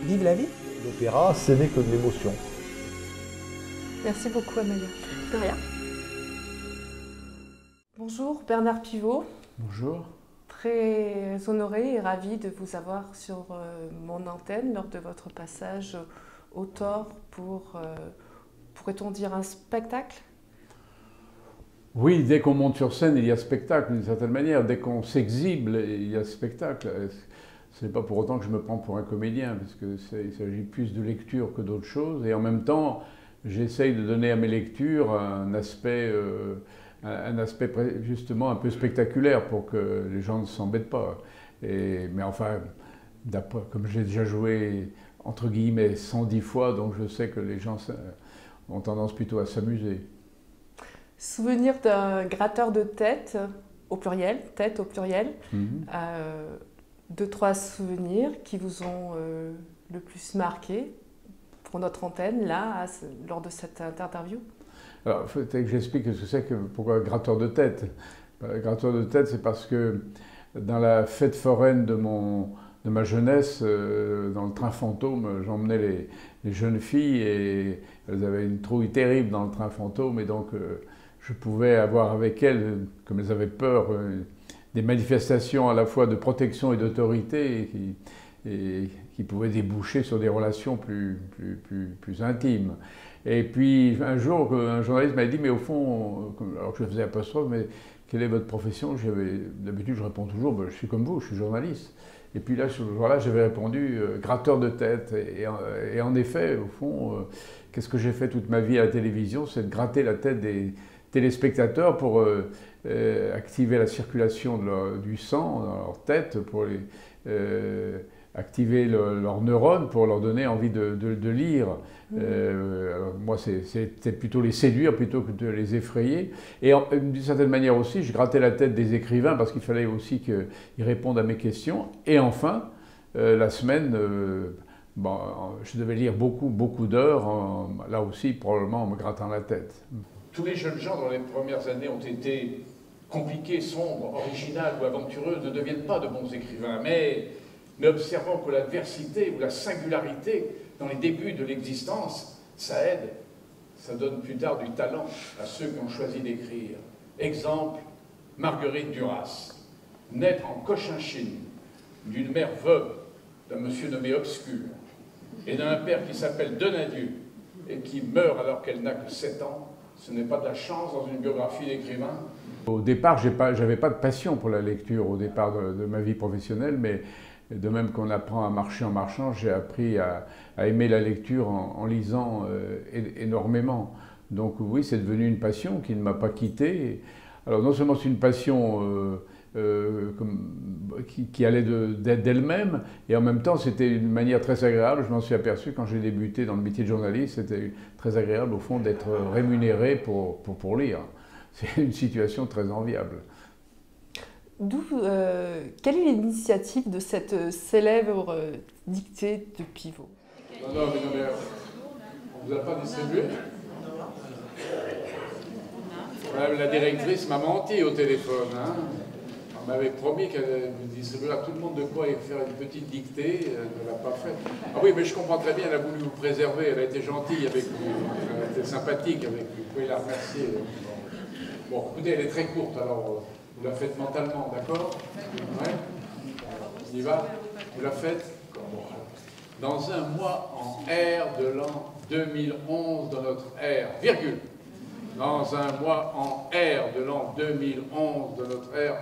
Vive la vie. L'opéra, ce n'est que de l'émotion. Merci beaucoup Amaya. De rien. Bonjour Bernard Pivot. Bonjour. Très honorée et ravie de vous avoir sur mon antenne lors de votre passage au Thor pour, pourrait-on dire, un spectacle? Oui, dès qu'on monte sur scène, il y a spectacle d'une certaine manière. Dès qu'on s'exhibe, il y a spectacle. Ce n'est pas pour autant que je me prends pour un comédien, parce qu'il s'agit plus de lecture que d'autre chose. Et en même temps, j'essaye de donner à mes lectures un aspect justement un peu spectaculaire pour que les gens ne s'embêtent pas. Mais enfin, comme j'ai déjà joué entre guillemets 110 fois, donc je sais que les gens ont tendance plutôt à s'amuser. Souvenir d'un gratteur de tête au pluriel, deux, trois souvenirs qui vous ont le plus marqué pour notre antenne, là, lors de cette interview? Alors, il faut que j'explique ce que c'est pourquoi gratteur de tête. Gratteur de tête, c'est parce que dans la fête foraine de ma jeunesse, dans le train fantôme, j'emmenais les jeunes filles et elles avaient une trouille terrible dans le train fantôme et donc je pouvais avoir avec elles, comme elles avaient peur, des manifestations à la fois de protection et d'autorité qui pouvaient déboucher sur des relations plus intimes. Et puis un jour, un journaliste m'a dit, mais au fond, alors que je faisais apostrophe, mais quelle est votre profession? D'habitude, je réponds toujours, ben, je suis comme vous, je suis journaliste. Et puis là, ce jour-là, j'avais répondu gratteur de tête. Et en effet, au fond, qu'est-ce que j'ai fait toute ma vie à la télévision? C'est de gratter la tête des téléspectateurs pour activer la circulation du sang dans leur tête, pour activer leurs neurones pour leur donner envie de lire. Alors moi, c'était plutôt les séduire plutôt que de les effrayer. Et d'une certaine manière aussi, je grattais la tête des écrivains parce qu'il fallait aussi qu'ils répondent à mes questions. Et enfin, la semaine, je devais lire beaucoup d'heures, là aussi probablement en me grattant la tête. Tous les jeunes gens dans les premières années ont été compliqués, sombres, originaux ou aventureux, ne deviennent pas de bons écrivains. Mais observons que l'adversité ou la singularité dans les débuts de l'existence, ça aide, ça donne plus tard du talent à ceux qui ont choisi d'écrire. Exemple, Marguerite Duras, naître en Cochinchine, d'une mère veuve, d'un monsieur nommé Obscur, et d'un père qui s'appelle Donadieu, et qui meurt alors qu'elle n'a que 7 ans, ce n'est pas de la chance dans une biographie d'écrivain. Au départ, j'avais pas de passion pour la lecture au départ de ma vie professionnelle, mais de même qu'on apprend à marcher en marchant, j'ai appris à aimer la lecture en lisant énormément. Donc oui, c'est devenu une passion qui ne m'a pas quitté. Alors non seulement c'est une passion qui allait d'elle-même, et en même temps c'était une manière très agréable. Je m'en suis aperçu quand j'ai débuté dans le métier de journaliste, c'était très agréable au fond d'être rémunéré pour lire. C'est une situation très enviable. Quelle est l'initiative de cette célèbre dictée de Pivot? Non, mais on ne vous a pas distribué? Madame la directrice m'a menti au téléphone. Hein. On m'avait promis qu'elle distribuerait à tout le monde de quoi faire une petite dictée. Elle ne l'a pas fait. Ah oui, mais je comprends très bien, elle a voulu vous préserver. Elle a été gentille avec vous. Elle a été sympathique avec vous. Vous pouvez la remercier. Bon, écoutez, elle est très courte, alors vous la faites mentalement, d'accord? Ouais. On y va? Vous la faites? Dans un mois en R de l'an 2011 de notre ère, virgule. Dans un mois en R de l'an 2011 de notre ère,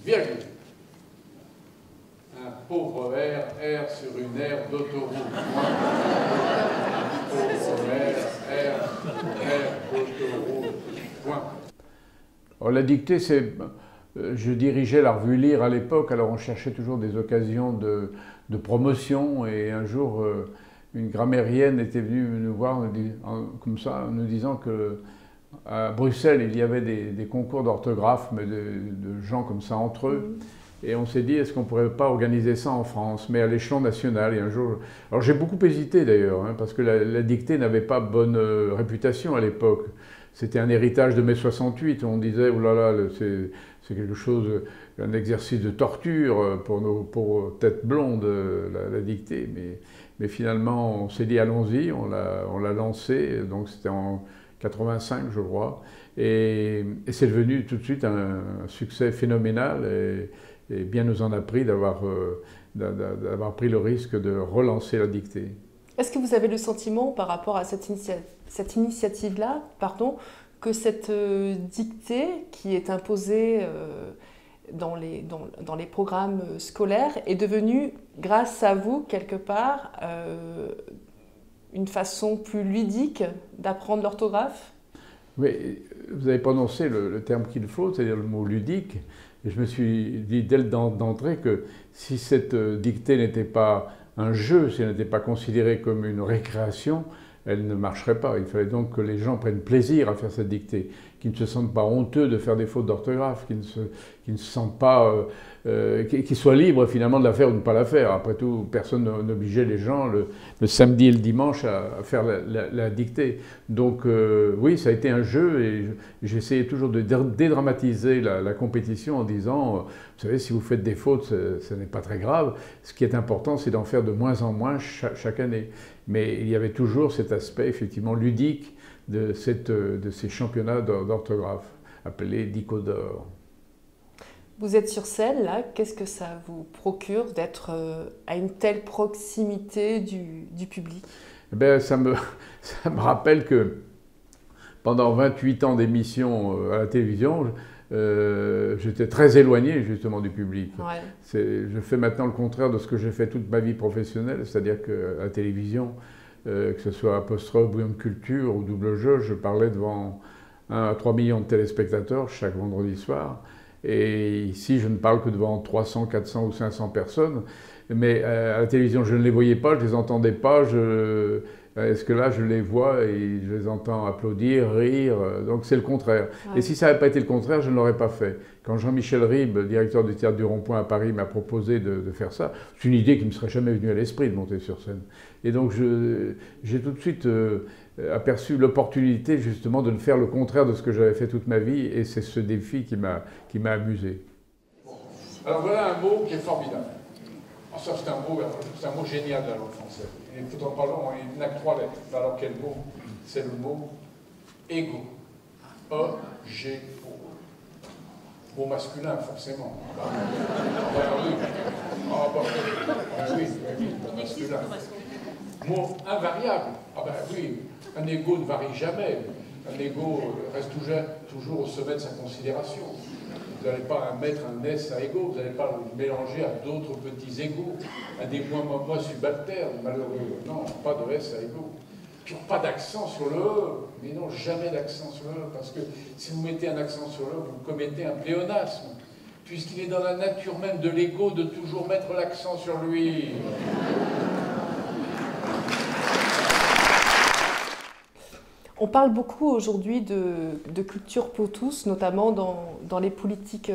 virgule. Un pauvre R sur une aire d'autoroute. Pauvre R d'autoroute. Point. Alors, la dictée, je dirigeais la revue Lire à l'époque, alors on cherchait toujours des occasions de promotion, et un jour, une grammairienne était venue nous voir comme ça, en nous disant qu'à Bruxelles, il y avait des concours d'orthographe, mais de gens comme ça entre eux, et on s'est dit, est-ce qu'on ne pourrait pas organiser ça en France, mais à l'échelon national? Et un jour, alors j'ai beaucoup hésité d'ailleurs, hein, parce que la dictée n'avait pas bonne réputation à l'époque. c'était un héritage de mai 68. On disait, oh là là, c'est quelque chose, un exercice de torture pour nos têtes blondes, la dictée. Mais finalement, on s'est dit, allons-y, on l'a lancé. Donc c'était en 85, je crois. Et c'est devenu tout de suite un succès phénoménal. Et bien nous en a pris d'avoir pris le risque de relancer la dictée. Est-ce que vous avez le sentiment, par rapport à cette initiative-là, que cette dictée qui est imposée dans les programmes scolaires est devenue, grâce à vous, quelque part, une façon plus ludique d'apprendre l'orthographe? Oui, vous avez prononcé le terme qu'il faut, c'est-à-dire le mot ludique. Et je me suis dit dès d'entrée que si cette dictée n'était pas un jeu, si elle n'était pas considérée comme une récréation, elle ne marcherait pas. Il fallait donc que les gens prennent plaisir à faire cette dictée, qu'ils ne se sentent pas honteux de faire des fautes d'orthographe, qu'ils ne se sentent pas, qu'ils soient libres finalement de la faire ou de ne pas la faire. Après tout, personne n'obligeait les gens le samedi et le dimanche à faire la dictée. Donc oui, ça a été un jeu et j'essayais toujours de dédramatiser la compétition en disant, vous savez, si vous faites des fautes, ce n'est pas très grave. Ce qui est important, c'est d'en faire de moins en moins chaque année. Mais il y avait toujours cet aspect effectivement ludique de ces championnats d'orthographe, appelés Dicodor. Vous êtes sur scène, là, qu'est-ce que ça vous procure d'être à une telle proximité du public? Eh bien, ça me rappelle que pendant 28 ans d'émission à la télévision, j'étais très éloigné justement du public. Ouais. Je fais maintenant le contraire de ce que j'ai fait toute ma vie professionnelle, c'est-à-dire qu'à la télévision, que ce soit Apostrophe, Bouillon de Culture ou Double Jeu, je parlais devant 1 à 3 millions de téléspectateurs chaque vendredi soir. Et ici, je ne parle que devant 300, 400 ou 500 personnes. Mais à la télévision, je ne les voyais pas, je ne les entendais pas. Est-ce que là, je les vois et je les entends applaudir, rire? Donc c'est le contraire. Ouais. Et si ça n'avait pas été le contraire, je ne l'aurais pas fait. Quand Jean-Michel Ribes, directeur du Théâtre du Rond-Point à Paris, m'a proposé de faire ça, c'est une idée qui ne me serait jamais venue à l'esprit de monter sur scène. Et donc j'ai tout de suite aperçu l'opportunité justement de faire le contraire de ce que j'avais fait toute ma vie. Et c'est ce défi qui m'a amusé. Alors voilà un mot qui est formidable. Ça, c'est un mot génial de la langue française. Et tout en parlant, il n'a que 3 lettres. Alors quel mot? C'est le mot égo. E-G-O. Mot masculin, forcément. Oui, masculin. Mot invariable. Ah ben oui, un égo ne varie jamais. Un égo reste toujours au sommet de sa considération. Vous n'allez pas mettre un S à égaux, vous n'allez pas le mélanger à d'autres petits égaux, à des moins subalternes, malheureux. Non, pas de S à égaux. Puis pas d'accent sur le E. Mais non, jamais d'accent sur le E, parce que si vous mettez un accent sur le E, vous commettez un pléonasme, puisqu'il est dans la nature même de l'ego de toujours mettre l'accent sur lui. On parle beaucoup aujourd'hui de culture pour tous, notamment dans les politiques,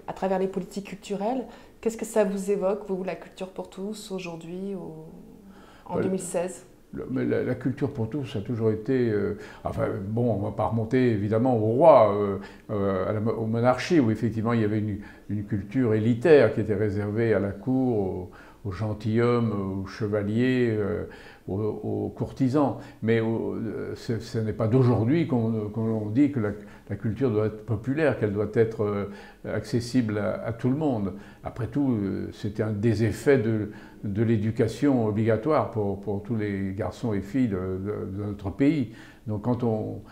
à travers les politiques culturelles. Qu'est-ce que ça vous évoque, vous, la culture pour tous, aujourd'hui, en 2016 ? Mais la culture pour tous, ça a toujours été... enfin, bon, on ne va pas remonter évidemment au roi, aux monarchies, où effectivement il y avait une culture élitaire qui était réservée à la cour, aux gentilshommes, aux chevaliers, aux courtisans. Mais ce n'est pas d'aujourd'hui qu'on dit que la culture doit être populaire, qu'elle doit être accessible à tout le monde. Après tout, c'était un des effets de l'éducation obligatoire pour tous les garçons et filles de notre pays. Donc quand on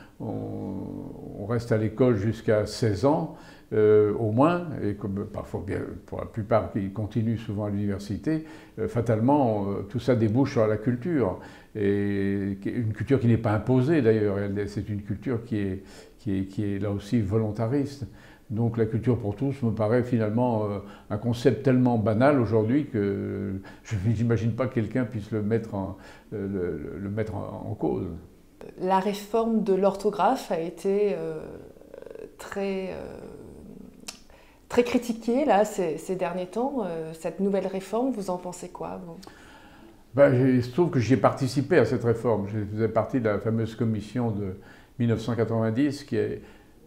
reste à l'école jusqu'à 16 ans, au moins, et comme parfois bien, pour la plupart qui continuent souvent à l'université, fatalement tout ça débouche sur la culture. Et une culture qui n'est pas imposée d'ailleurs, c'est une culture qui est là aussi volontariste. Donc la culture pour tous me paraît finalement un concept tellement banal aujourd'hui que je n'imagine pas que quelqu'un puisse le mettre en cause. La réforme de l'orthographe a été très critiquée là, ces derniers temps. Cette nouvelle réforme, vous en pensez quoi, vous ? Ben, il se trouve que j'y ai participé à cette réforme. Je faisais partie de la fameuse commission de 1990,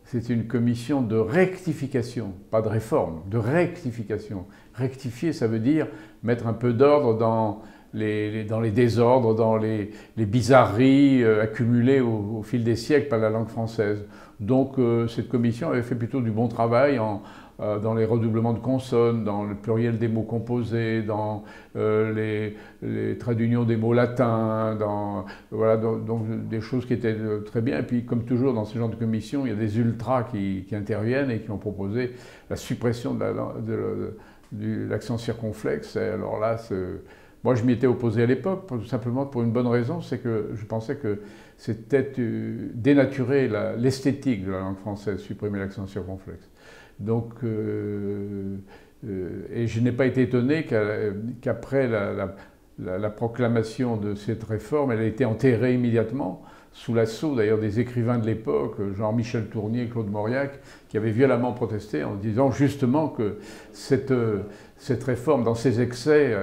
c'était une commission de rectification, pas de réforme, de rectification. Rectifier, ça veut dire mettre un peu d'ordre dans les désordres, dans les bizarreries accumulées au fil des siècles par la langue française. Donc cette commission avait fait plutôt du bon travail dans les redoublements de consonnes, dans le pluriel des mots composés, dans les traits d'union des mots latins, voilà, donc des choses qui étaient très bien. Et puis, comme toujours dans ce genre de commission, il y a des ultras qui interviennent et qui ont proposé la suppression de l'accent circonflexe. Et alors là, moi, je m'y étais opposé à l'époque, tout simplement pour une bonne raison, c'est que je pensais que c'était dénaturer l'esthétique de la langue française, supprimer l'accent circonflexe. Donc, et je n'ai pas été étonné qu'après la proclamation de cette réforme, elle a été enterrée immédiatement, sous l'assaut d'ailleurs des écrivains de l'époque, genre Michel Tournier, Claude Mauriac, qui avaient violemment protesté en disant justement que cette réforme, dans ses excès,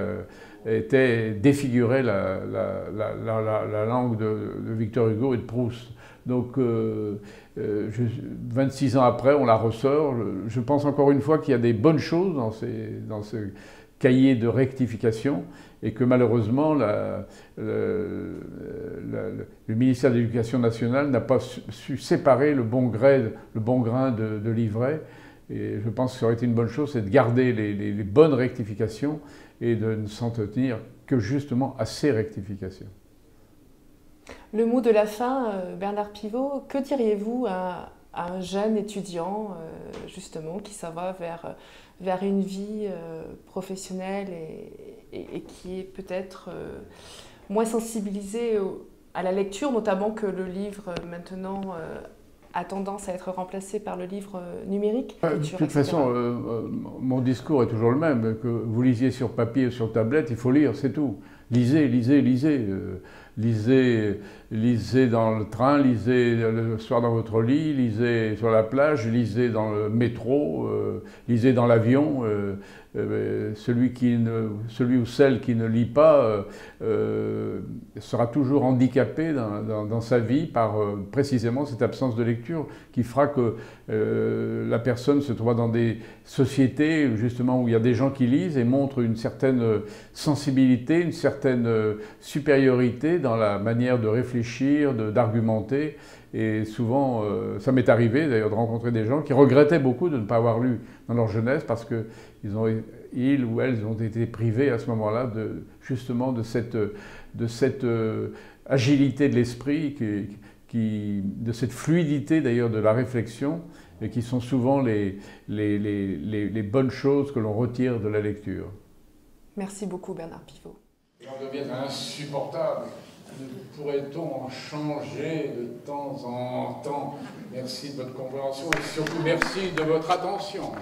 défigurait la langue de Victor Hugo et de Proust. Donc, 26 ans après, on la ressort. Je pense encore une fois qu'il y a des bonnes choses dans ce cahier de rectification et que malheureusement, le ministère de l'Éducation nationale n'a pas su séparer le bon grain de l'ivraie. Et je pense que ça aurait été une bonne chose, c'est de garder les bonnes rectifications et de ne s'en tenir que justement à ces rectifications. Le mot de la fin, Bernard Pivot, que diriez-vous à un jeune étudiant, justement, qui s'en va vers une vie professionnelle et qui est peut-être moins sensibilisé à la lecture, notamment que le livre, maintenant, a tendance à être remplacé par le livre numérique? De toute façon, mon discours est toujours le même. Que vous lisiez sur papier ou sur tablette, il faut lire, c'est tout. Lisez, lisez, lisez. Lisez dans le train, lisez le soir dans votre lit, lisez sur la plage, lisez dans le métro, lisez dans l'avion. Celui ou celle qui ne lit pas sera toujours handicapé dans sa vie par précisément cette absence de lecture qui fera que la personne se trouvera dans des sociétés justement où il y a des gens qui lisent et montrent une certaine sensibilité, une certaine supériorité dans la manière de réfléchir, d'argumenter. Et souvent, ça m'est arrivé d'ailleurs de rencontrer des gens qui regrettaient beaucoup de ne pas avoir lu dans leur jeunesse parce qu'ils ou elles ont été privés à ce moment-là justement de cette agilité de l'esprit, de cette fluidité d'ailleurs de la réflexion, et qui sont souvent les bonnes choses que l'on retire de la lecture. Merci beaucoup Bernard Pivot. On devient insupportable. Pourrait-on en changer de temps en temps? Merci de votre compréhension et surtout merci de votre attention.